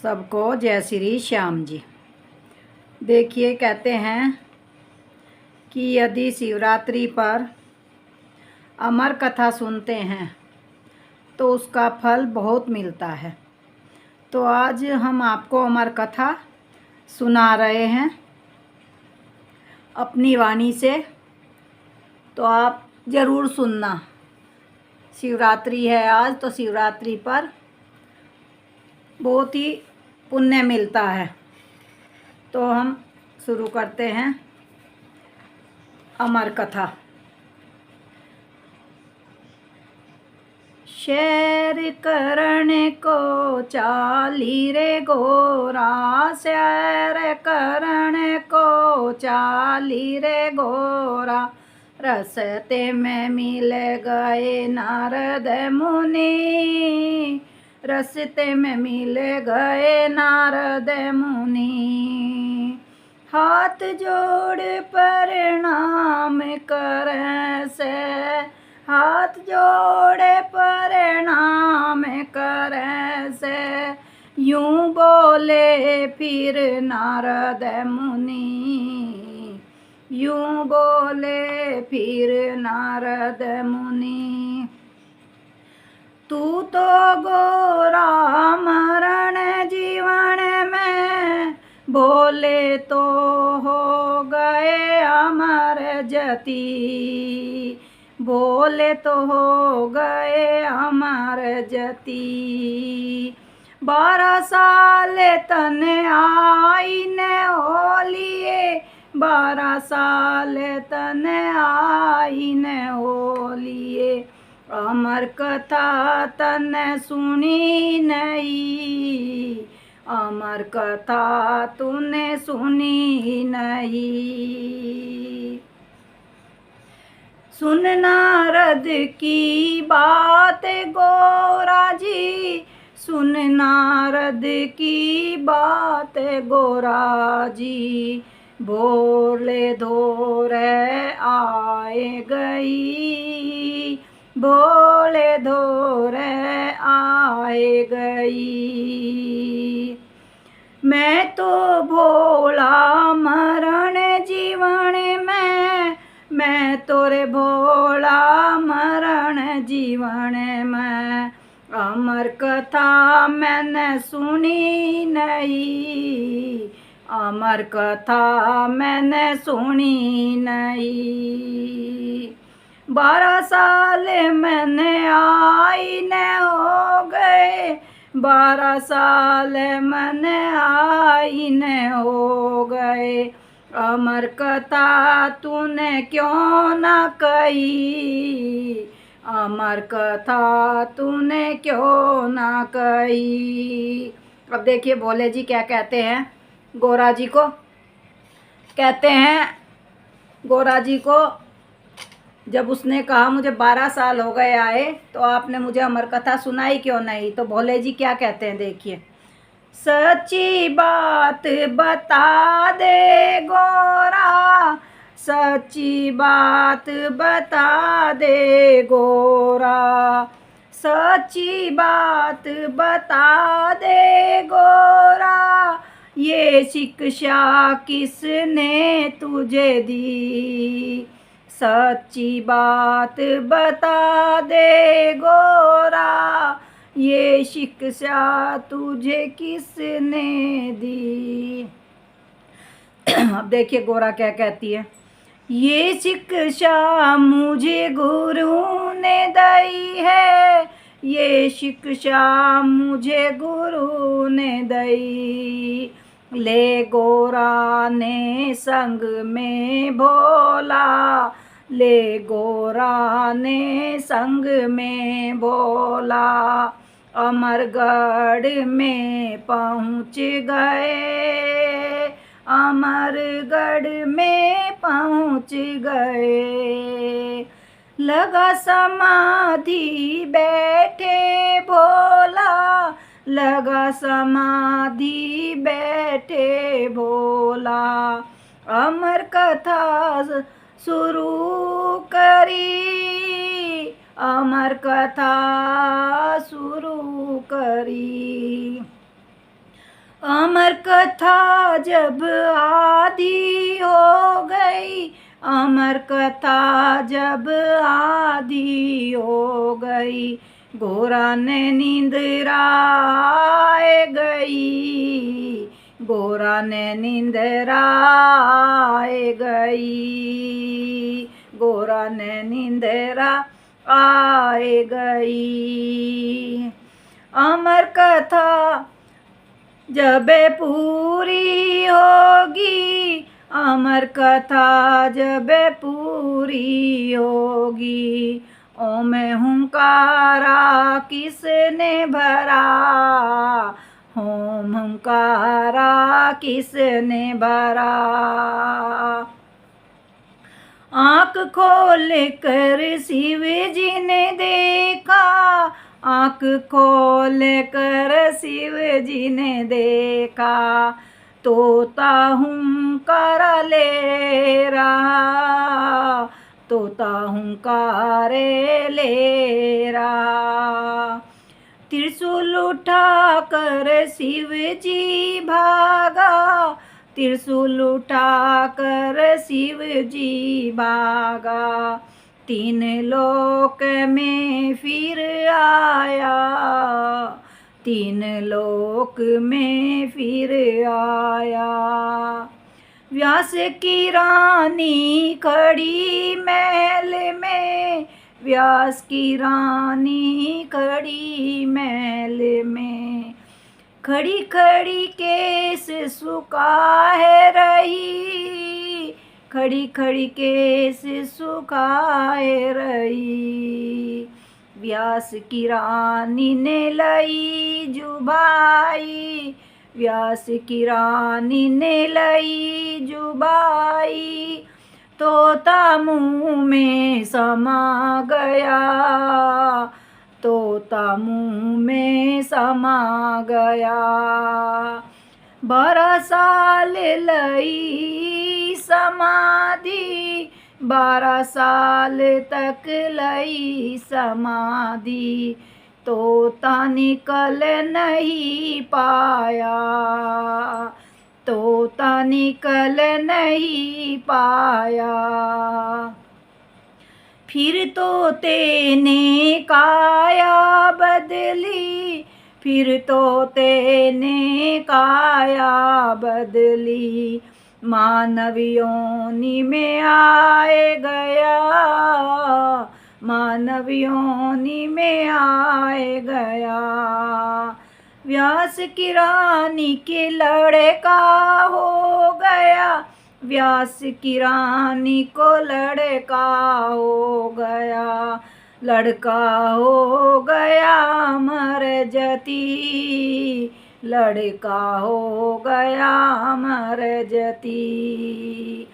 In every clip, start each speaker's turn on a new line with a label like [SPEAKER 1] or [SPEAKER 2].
[SPEAKER 1] सबको जय श्री श्याम जी। देखिए, कहते हैं कि यदि शिवरात्रि पर अमर कथा सुनते हैं तो उसका फल बहुत मिलता है। तो आज हम आपको अमर कथा सुना रहे हैं अपनी वाणी से, तो आप ज़रूर सुनना। शिवरात्रि है आज, तो शिवरात्रि पर बहुत ही पुण्य मिलता है। तो हम शुरू करते हैं अमर कथा। शैर करने को चाली रे गोरा, सैर करने को चाली रे गोरा, रस्ते में मिल गए नारद मुनि, रस्ते में मिल गए नारद मुनि। हाथ जोड़ प्रणाम करें से, हाथ जोड़े प्रणाम करें से, यूं बोले फिर नारद मुनि, यूं बोले फिर नारद मुनि। तू तो गोरा मरण जीवन में, बोले तो हो गए अमर जति, बोले तो हो गए अमर जति। 12 साल तन आई ने हो लिए, 12 साल तन आई ने हो लिए, अमर कथा तन सुनी नहीं, अमर कथा तूने सुनी नहीं। सुन नारद की बात गोरा जी, सुन नारद की बात गोरा जी, बोले धोरे आए गई, बोले धोरे आए गई। मैं तो भोला मरण जीवन में, मैं तोरे भोला मरण जीवन में, अमर कथा मैंने सुनी नहीं, अमर कथा मैंने सुनी नहीं। 12 साल मैंने आई न हो गए, 12 साल मैंने आई न हो गए, अमर कथा तूने क्यों ना कही, अमर कथा तूने क्यों ना कही। अब देखिए भोले जी क्या कहते हैं गोरा जी को। कहते हैं गोरा जी को, जब उसने कहा मुझे 12 साल हो गए आए, तो आपने मुझे अमर कथा सुनाई क्यों नहीं। तो भोले जी क्या कहते हैं, देखिए। सच्ची बात बता दे गोरा, सच्ची बात बता दे गोरा, सच्ची बात बता दे गोरा, ये शिक्षा किसने तुझे दी, सच्ची बात बता दे गोरा, ये शिक्षा तुझे किसने दी। अब देखिए गोरा क्या कहती है। ये शिक्षा मुझे गुरु ने दी है, ये शिक्षा मुझे गुरु ने दी, ले गोरा ने संग में भोला, ले गोरा ने संग में बोला, अमरगढ़ में पहुँच गए, अमरगढ़ में पहुँच गए, लगा समाधि बैठे भोला, लगा समाधि बैठे भोला, अमर कथा शुरू करी, अमर कथा शुरू करी। अमर कथा जब आधी हो गई, अमर कथा जब आधी हो गई, गोरा ने नींदरा आए गई, गोरा ने नींदरा आए गई, गोरा ने नींदरा आए गई। अमर कथा जब पूरी होगी, अमर कथा जब पूरी होगी, ओ मैं हुंकारा किसने भरा, होम हुंकारा किसने भरा। आँख खोल कर शिव जी ने देखा, आँख खोल कर शिव जी ने देखा, तोता हुंकारा ले रहा, तोता हुंकारे ले रहा। त्रिशूल उठा कर शिव जी भागा, त्रिशूल उठा कर शिव जी भागा, तीन लोक में फिर आया, तीन लोक में फिर आया। व्यास की रानी खड़ी महल में, व्यास की रानी खड़ी महल में, खड़ी खड़ी केस सुखाए रही, खड़ी खड़ी केस सुखाए रही। व्यास की रानी ने लई जुबाई, व्यास की रानी ने लई जुबाई, तोता मुँह में समा गया, तोता मुँह में समा गया। 12 साल लई समाधि, 12 साल तक लई समाधि, तोता निकल नहीं पाया, तोता निकल नहीं पाया। फिर तोते ने काया बदली, फिर तोते ने काया बदली, मानव योनि में आए गया, मानव योनि में आए गया। व्यास की रानी के लड़का हो गया, व्यास की रानी को लड़का हो गया, लड़का हो गया अमर जति, लड़का हो गया अमर जति।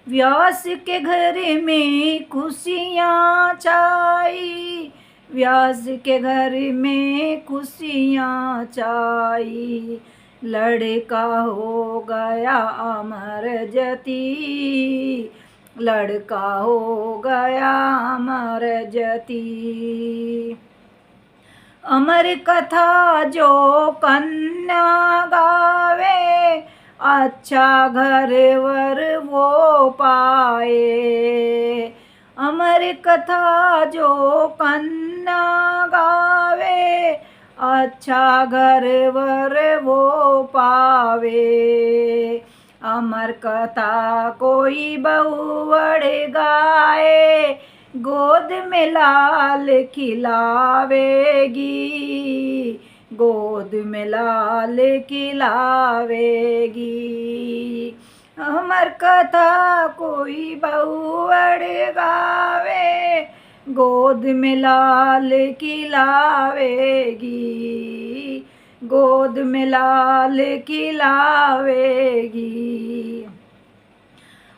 [SPEAKER 1] व्यास के घर में खुशियाँ छाई, व्यास के घर में खुशियाँ छाई, लड़का हो गया अमर जति, लड़का हो गया अमर जति। अमर कथा जो कन्या गावे, अच्छा घर वर वो पाए, अमर कथा जो कन्या गावे, अच्छा घर वर वो पावे। अमर कथा कोई बहुवड़ गाए, गोद में लाल खिलावेगी, गोद में लाल खिलावेगी। अमर कथा कोई बहुवड़ गावे, गोद में लाल खिलावेगी, गोद में लाल खिलावेगी।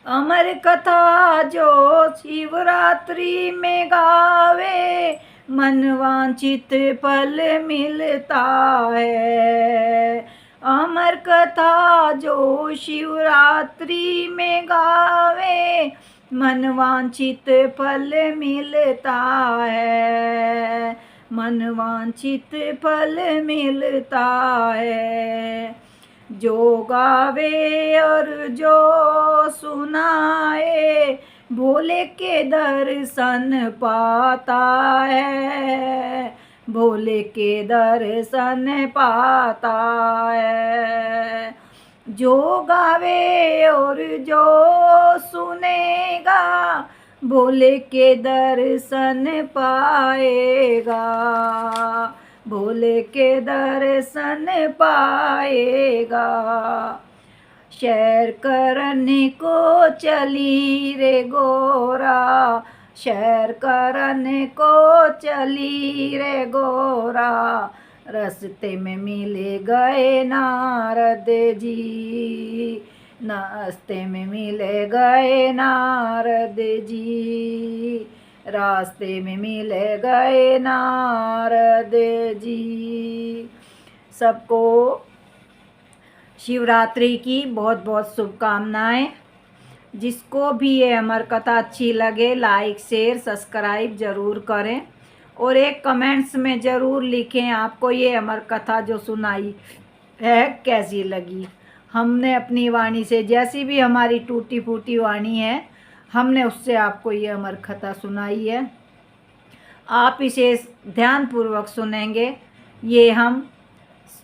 [SPEAKER 1] अमर कथा जो शिवरात्रि में गावे, मनवांचित फल मिलता है। अमर कथा जो शिवरात्रि में गावे, मनवांचित फल मिलता है, मनवांचित फल मिलता है। जो गावे और जो सुनाए भोले के दर्शन पाता है, भोले के दर्शन पाता है। जो गावे और जो सुनेगा भोले के दर्शन पाएगा, भोले के दर्शन पाएगा। शैर करने को चली रे गोरा, शैर करने को चली रे गोरा, रास्ते में मिले गए नारद जी, रास्ते में मिले गए नारद जी, रास्ते में मिले गए नारद जी। सबको शिवरात्रि की बहुत बहुत शुभकामनाएं। जिसको भी ये अमर कथा अच्छी लगे लाइक शेयर सब्सक्राइब ज़रूर करें और एक कमेंट्स में ज़रूर लिखें आपको ये अमर कथा जो सुनाई है कैसी लगी। हमने अपनी वाणी से, जैसी भी हमारी टूटी फूटी वाणी है, हमने उससे आपको ये अमर कथा सुनाई है। आप इसे ध्यानपूर्वक सुनेंगे, ये हम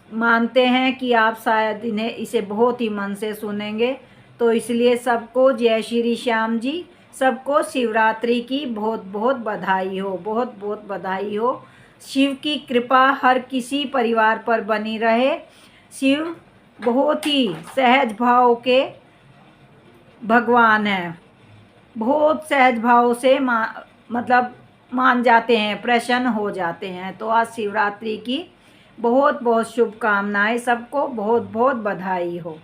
[SPEAKER 1] मानते हैं कि आप शायद इसे बहुत ही मन से सुनेंगे। तो इसलिए सबको जय श्री श्याम जी, सबको शिवरात्रि की बहुत बहुत बधाई हो, बहुत बहुत बधाई हो। शिव की कृपा हर किसी परिवार पर बनी रहे। शिव बहुत ही सहज भाव के भगवान हैं, बहुत सहज भाव से मान जाते हैं, प्रसन्न हो जाते हैं। तो आज शिवरात्रि की बहुत बहुत शुभकामनाएं, सबको बहुत बहुत बधाई हो।